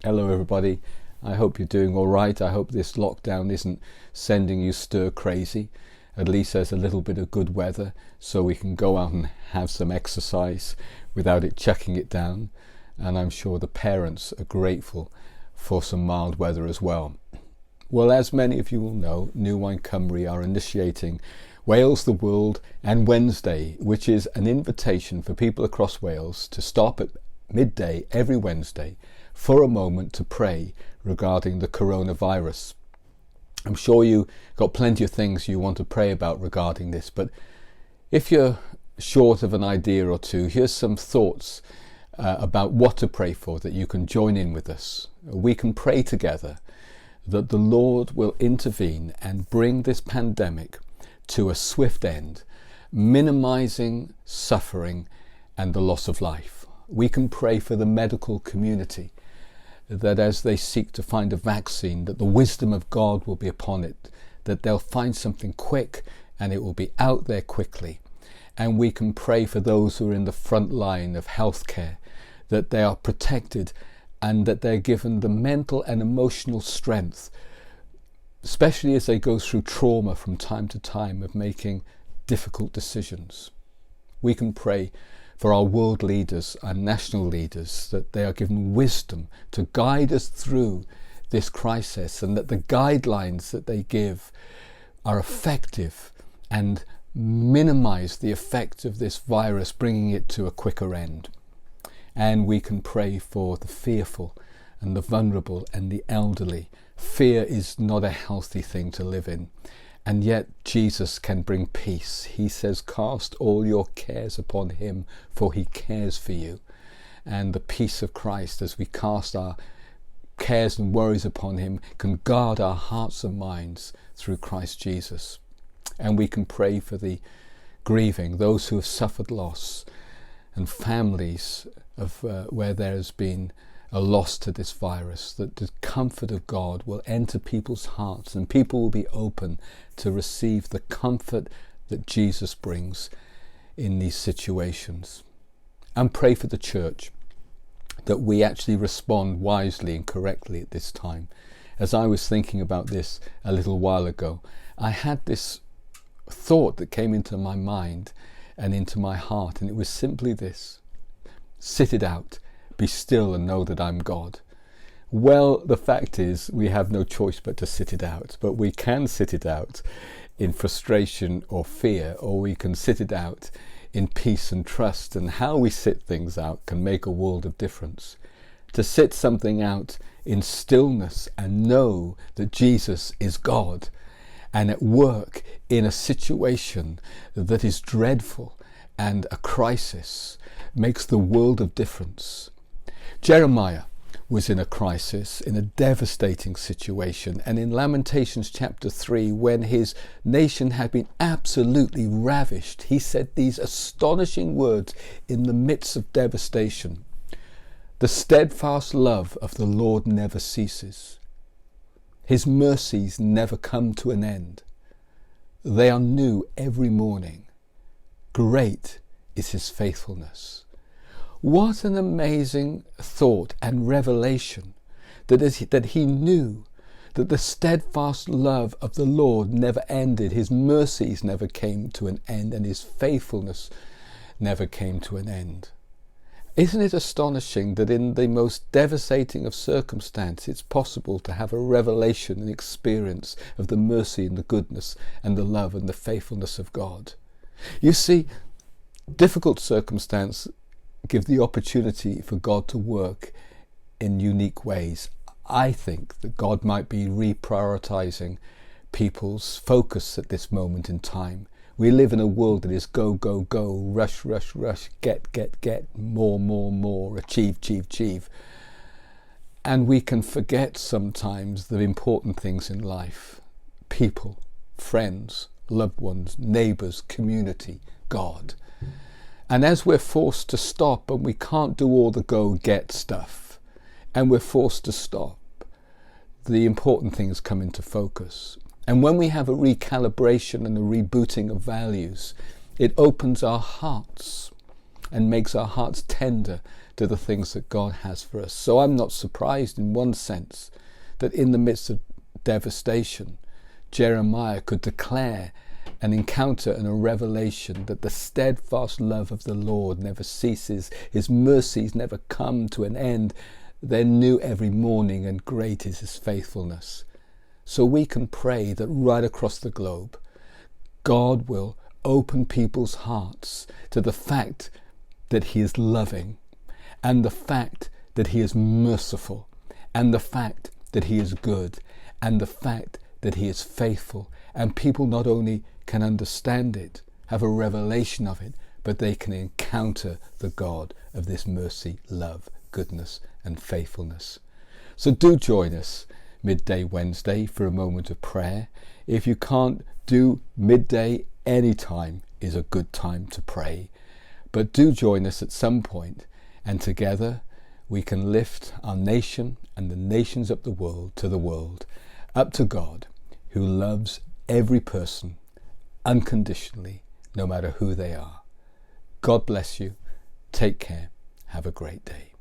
Hello everybody, I hope you're doing all right. I hope this lockdown isn't sending you stir crazy. At least there's a little bit of good weather so we can go out and have some exercise without it chucking it down. And I'm sure the parents are grateful for some mild weather as well. Well, as many of you will know, New Wine Cymru are initiating Wales the World and Wednesday, which is an invitation for people across Wales to stop at midday every Wednesday for a moment to pray regarding the coronavirus. I'm sure you got plenty of things you want to pray about regarding this, but if you're short of an idea or two, here's some thoughts about what to pray for that you can join in with us. We can pray together that the Lord will intervene and bring this pandemic to a swift end, minimizing suffering and the loss of life. We can pray for the medical community, that as they seek to find a vaccine, that the wisdom of God will be upon it, that they'll find something quick and it will be out there quickly. And we can pray for those who are in the front line of healthcare, that they are protected and that they're given the mental and emotional strength, especially as they go through trauma from time to time of making difficult decisions. We can pray for our world leaders and national leaders, that they are given wisdom to guide us through this crisis, and that the guidelines that they give are effective and minimize the effect of this virus, bringing it to a quicker end. And we can pray for the fearful and the vulnerable and the elderly. Fear is not a healthy thing to live in. And yet Jesus can bring peace. He says, cast all your cares upon him, for he cares for you. And the peace of Christ, as we cast our cares and worries upon him, can guard our hearts and minds through Christ Jesus. And we can pray for the grieving, those who have suffered loss, and families of where there has been a loss to this virus, that the comfort of God will enter people's hearts and people will be open to receive the comfort that Jesus brings in these situations. And pray for the church, that we actually respond wisely and correctly at this time. As I was thinking about this a little while ago, I had this thought that came into my mind and into my heart, and it was simply this: sit it out. Be still and know that I'm God. Well, the fact is we have no choice but to sit it out, but we can sit it out in frustration or fear, or we can sit it out in peace and trust, and how we sit things out can make a world of difference. To sit something out in stillness and know that Jesus is God and at work in a situation that is dreadful and a crisis makes the world of difference. Jeremiah was in a crisis, in a devastating situation, and in Lamentations chapter 3, when his nation had been absolutely ravished, he said these astonishing words in the midst of devastation: the steadfast love of the Lord never ceases. His mercies never come to an end. They are new every morning. Great is his faithfulness. What an amazing thought and revelation that he knew that the steadfast love of the Lord never ended, his mercies never came to an end, and his faithfulness never came to an end. Isn't it astonishing that in the most devastating of circumstances it's possible to have a revelation and experience of the mercy and the goodness and the love and the faithfulness of God? You see, difficult circumstances give the opportunity for God to work in unique ways. I think that God might be reprioritizing people's focus at this moment in time. We live in a world that is go, go, go, rush, rush, rush, get, more, more, more, achieve. And we can forget sometimes the important things in life: people, friends, loved ones, neighbours, community, God. And as we're forced to stop and we can't do all the go-get stuff, and we're forced to stop, the important things come into focus. And when we have a recalibration and a rebooting of values, it opens our hearts and makes our hearts tender to the things that God has for us. So I'm not surprised in one sense that in the midst of devastation, Jeremiah could declare an encounter and a revelation that the steadfast love of the Lord never ceases. His mercies never come to an end. They're new every morning, and great is his faithfulness. So we can pray that right across the globe, God will open people's hearts to the fact that he is loving, and the fact that he is merciful, and the fact that he is good, and the fact that he is faithful. And people not only can understand it, have a revelation of it, but they can encounter the God of this mercy, love, goodness and faithfulness. So do join us midday Wednesday for a moment of prayer. If you can't do midday, any time is a good time to pray. But do join us at some point, and together we can lift our nation and the nations of the world up to God, who loves every person unconditionally, no matter who they are. God bless you. Take care. Have a great day.